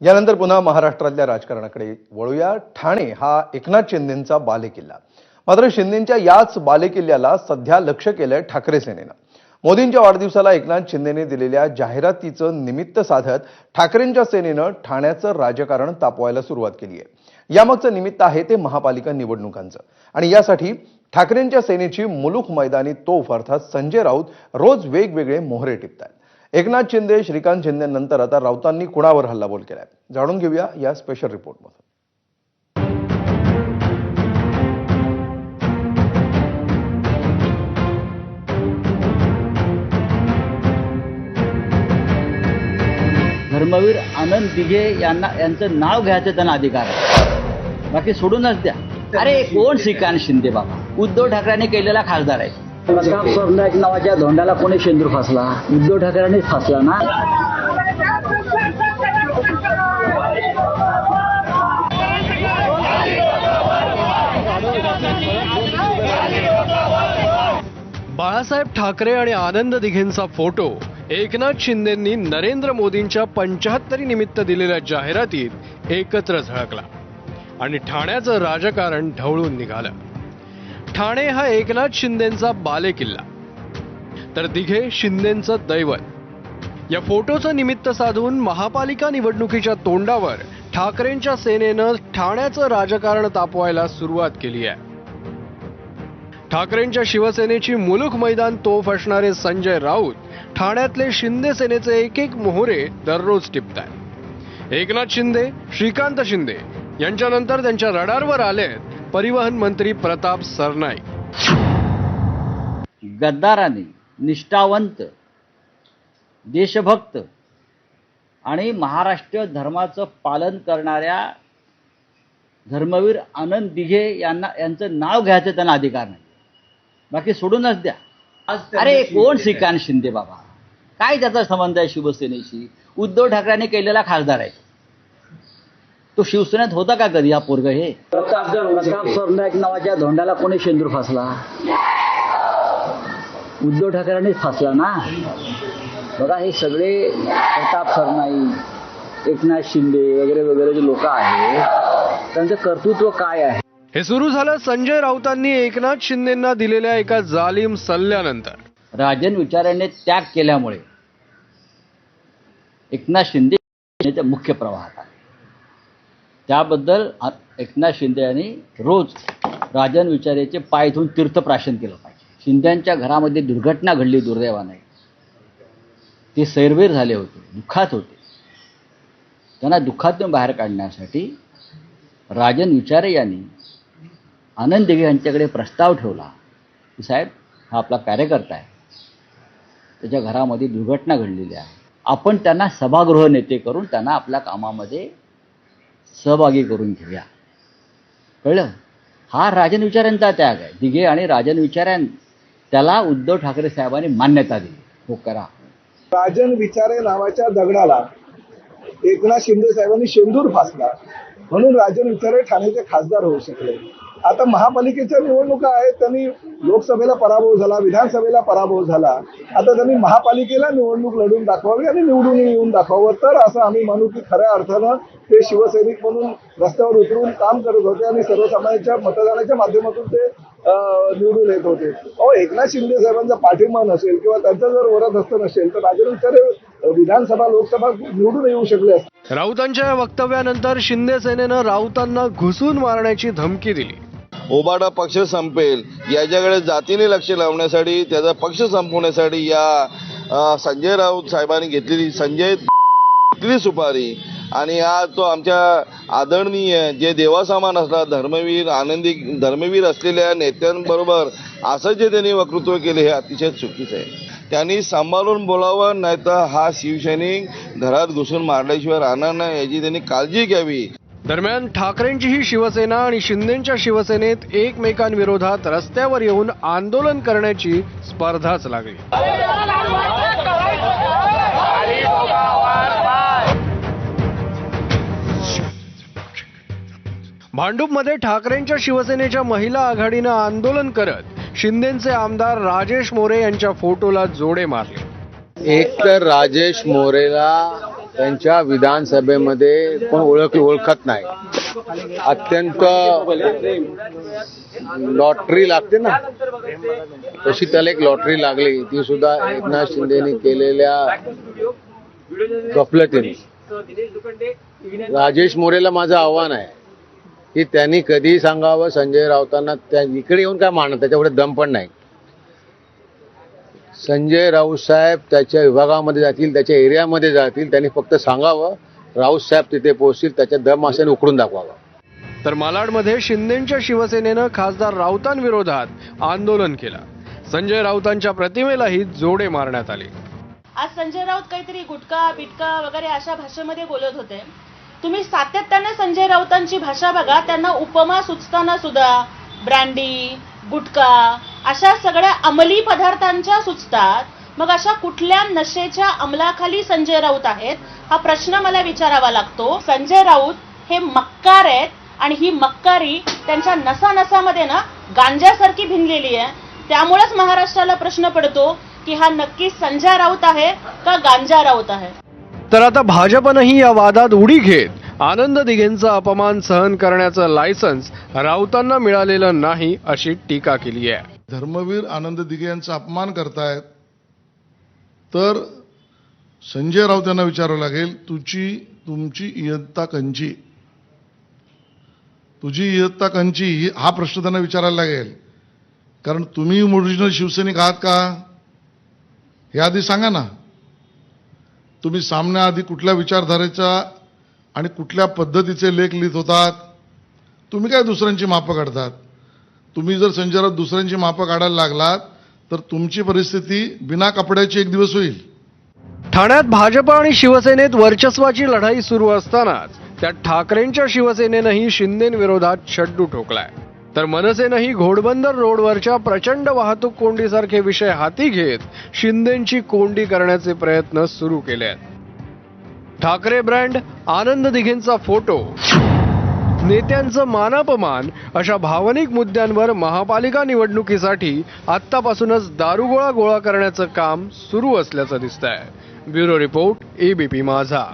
यानंतर पुन्हा महाराष्ट्रातल्या राजकारणाकडे वळूया। ठाणे हा एकनाथ शिंदेंचा बालेकिल्ला। मात्र शिंदेंच्या याच बालेकिल्ल्याला सध्या लक्ष केलंय ठाकरे सेनेनं। मोदींच्या वाढदिवसाला एकनाथ शिंदेने दिलेल्या जाहिरातीचं निमित्त साधत ठाकरेंच्या सेनेनं ठाण्याचं राजकारण तापवायला सुरुवात केली आहे। यामागचं निमित्त आहे ते महापालिका निवडणुकांचं आणि यासाठी ठाकरेंच्या सेनेची मुलूक मैदानी तोफ अर्थात संजय राऊत रोज वेगवेगळे मोहरे टिपतात। एकनाथ शिंदे, श्रीकांत शिंदेनंतर आता राऊतांनी कुणावर हल्लाबोल केलाय, जाणून घेऊया या स्पेशल रिपोर्टमध्ये। धर्मवीर आनंद दिघे यांचं नाव घ्यायचं त्यांना अधिकार आहे, बाकी सोडूनच द्या। अरे कोण श्रीकांत शिंदे बाबा? उद्धव ठाकरेंनी केलेला खासदार आहे। प्रताप सरनाईक नावाच्या धोंडाला कोणी शेंदूर फासला? उद्धव ठाकरेंनीच फासला ना। बाळासाहेब ठाकरे आणि आनंद दिघेंचा फोटो एकनाथ शिंदेंनी नरेंद्र मोदींच्या 75 निमित्त दिलेल्या जाहिरातीत एकत्र झळकला आणि ठाण्याचं राजकारण ढवळून निघालं। ठाणे हा एकनाथ शिंदेंचा बालेकिल्ला, तर दिघे शिंदेंचं दैवत। या फोटोचं निमित्त साधून महापालिका निवडणुकीच्या तोंडावर ठाकरेंच्या सेनेनं ठाण्याचं राजकारण तापवायला सुरुवात केली आहे। ठाकरेंच्या शिवसेनेची मुलूक मैदान तोफ असणारे संजय राऊत ठाण्यातले शिंदे सेनेचे एक एक मोहरे दररोज टिपतायत। एकनाथ शिंदे, श्रीकांत शिंदे यांच्यानंतर त्यांच्या रडारवर आलेत परिवहन मंत्री प्रताप सरनाईक। गद्दाराने, निष्ठावंत, देशभक्त आणि महाराष्ट्र धर्माचं पालन करणाऱ्या धर्मवीर आनंद दिघे यांचं नाव घ्यायचं त्यांना अधिकार नाही, बाकी सोडूनच द्या। अरे कोण श्रीकांत शिंदे बाबा? काय त्याचा संबंध आहे शिवसेनेशी? उद्धव ठाकरेंनी केलेला खासदार आहे। तो शिवसेनेत होता का कधी हा पोरग? हे प्रताप सरनाईक नावाच्या धोंडाला कोणी शेंदूर फासला? उद्धव ठाकरेंनीच फासला ना। बघा हे सगळे प्रताप सरनाईक, एकनाथ शिंदे वगैरे वगैरे जे लोक आहेत त्यांचं कर्तृत्व काय आहे? हे सुरू झालं संजय राऊतांनी एकनाथ शिंदेंना दिलेल्या एका जालिम सल्ल्यानंतर। राजन विचाराने त्याग केल्यामुळे एकनाथ शिंदे मुख्य प्रवाहात आले। त्याबद्दल एकनाथ शिंदे यांनी रोज राजन विचारेचे पाय धुवून तीर्थप्राशन केलं पाहिजे। शिंदेच्या घरामध्ये दुर्घटना घडली दुर्दैवाने, ते सैरवेर झाले होते, दुःखात होते। त्यांना दुःखातून बाहेर काढण्यासाठी राजन विचारे यांनी आनंद दिघे यांच्याकडे प्रस्ताव ठेवला की साहेब हा आपला कार्यकर्ता आहे, त्याच्या घरामध्ये दुर्घटना घडलेली आहे, आपण त्यांना सभागृह नेते करून त्यांना आपल्या कामामध्ये सहभागी करून घेऊया। कळलं? हा राजन विचारांचा त्याग आहे। दिघे आणि राजन विचारां त्याला उद्धव ठाकरे साहेबांनी मान्यता दिली, हो करा। राजन विचारे नावाच्या दगडाला एकनाथ शिंदे साहेबांनी शेंदूर फासला म्हणून राजन विचारे ठाण्याचे खासदार होऊ शकले। आता महापालिकेच्या निवडणुका आहेत, त्यांनी लोकसभेला पराभव झाला, विधानसभेला पराभव झाला, आता त्यांनी महापालिकेला निवडणूक लढून दाखवावी आणि निवडून येऊन दाखवावं, तर असं आम्ही मानू की खऱ्या अर्थानं ते शिवसैनिक म्हणून रस्त्यावर उतरून काम करत होते आणि सर्वसामान्यांच्या मतदानाच्या माध्यमातून ते निवडून येत होते। एकनाथ शिंदे साहेबांचा पाठिंबा नसेल किंवा त्यांचा जर वरदहस्त नसेल तर राजन विचारे विधानसभा लोकसभा निवडून येऊ शकले असते। राऊतांच्या या वक्तव्यानंतर शिंदे सेनेनं राऊतांना घुसून मारण्याची धमकी दिली। ओबाडा पक्ष संपेल याच्याकडे जातीने लक्ष लावण्यासाठी, त्याचा पक्ष संपवण्यासाठी या संजय राऊत साहेबांनी घेतलेली सुपारी आणि आज तो आमच्या आदरणीय जे देवासमान असला धर्मवीर असलेल्या नेत्यांबरोबर असं जे त्यांनी वक्तृत्व केले हे अतिशय चुकीचं आहे। त्यांनी सांभाळून बोलावं, नाहीतर हा शिवसैनिक घरात घुसून मारल्याशिवाय राहणार नाही याची त्यांनी काळजी घ्यावी। दरम्यान ठाकरेंची ही शिवसेना आणि शिंदेंच्या शिवसेनेत एकमेकांविरोधात रस्त्यावर येऊन आंदोलन करण्याची स्पर्धाच लागली। भांडूपमध्ये ठाकरेंच्या शिवसेनेच्या महिला आघाडीनं आंदोलन करत शिंदेंचे आमदार राजेश मोरे यांच्या फोटोला जोडे मारले। एक तर राजेश मोरेला त्यांच्या विधानसभेमध्ये कोण ओळखत नाही. अत्यंत लॉटरी लागते ना, तशी त्याला एक लॉटरी लागली. ती सुद्धा एकनाथ शिंदेनी केलेल्या गफलतीने. राजेश मोरेला माझं आव्हान आहे की त्यांनी कधीही सांगावं संजय राऊतांना, त्या इकडे येऊन काय मानत, त्याच्यापुढे दम पण नाही. संजय राऊत साहेब त्याच्या विभागामध्ये जातील, त्याच्या एरियामध्ये जातील, त्यांनी फक्त सांगावं, राऊत साहेब तिथे पोहोचतील, त्याच्या दम असेल उकडून दाखवावा. तर मालाडमध्ये शिंदेंच्या शिवसेनेनं खासदार राऊतांविरोधात आंदोलन केलं. संजय राऊतांच्या प्रतिमेलाही जोडे मारण्यात आले. आज संजय राऊत काहीतरी गुटखा बिटका वगैरे अशा भाषेमध्ये बोलत होते. तुम्ही सातत्याने संजय राऊतांची भाषा बघा, त्यांना उपमा सुचताना सुद्धा ब्रँडी, गुटखा अशा सगळ्या अंमली पदार्थांच्या सुचतात. मग अशा कुठल्या नशेच्या अंमलाखाली संजय राऊत आहेत हा प्रश्न मला विचारावा लागतो. संजय राऊत हे मक्कार आहेत आणि ही मक्कारी त्यांच्या नसानसामध्ये ना गांजासारखी भिनलेली आहे. त्यामुळेच महाराष्ट्राला प्रश्न पडतो की हा नक्की संजय राऊत आहे का गांजा राऊत आहे. तर आता भाजपनंही या वादात उडी घेत आनंद दिघेंचा अपमान सहन करण्याचं लायसन्स राऊतांना मिळालेलं नाही अशी टीका केली आहे. धर्मवीर आनंद दिघे यांचा अपमान करतायत, तर संजय राऊत यांना विचारावं लागेल, तुमची इयत्ता कंची, तुझी इयत्ता कंची, हा प्रश्न त्यांना विचारायला लागेल. कारण तुम्ही ओरिजिनल शिवसैनिक आहात का हे आधी सांगा ना. तुम्ही सामन्याआधी कुठल्या विचारधारेचा आणि कुठल्या पद्धतीचे लेख लिहित होतात. तुम्ही काय दुसऱ्यांची मापं काढतात. तुम्ही जर संजय राऊत दुसऱ्यांची मापं काढायला लागलात तर तुमची परिस्थिती बिना कपड्याची एक दिवस होईल. ठाण्यात भाजप आणि शिवसेनेत वर्चस्वाची लढाई सुरू असतानाच त्यात ठाकरेंच्या शिवसेनेनंही शिंदेंविरोधात छड्डू ठोकलाय. तर मनसेनंही घोडबंदर रोडवरच्या प्रचंड वाहतूक कोंडीसारखे विषय हाती घेत शिंदेंची कोंडी करण्याचे प्रयत्न सुरू केले आहेत. ठाकरे ब्रँड, आनंद दिघेंचा फोटो, नेत्यांचं मानापमान अशा भावनिक मुद्द्यांवर महापालिका निवडणुकीसाठी आत्तापासूनच दारुगोळा गोळा करण्याचं काम सुरू असल्याचं दिसतंय. ब्युरो रिपोर्ट, ABP माझा.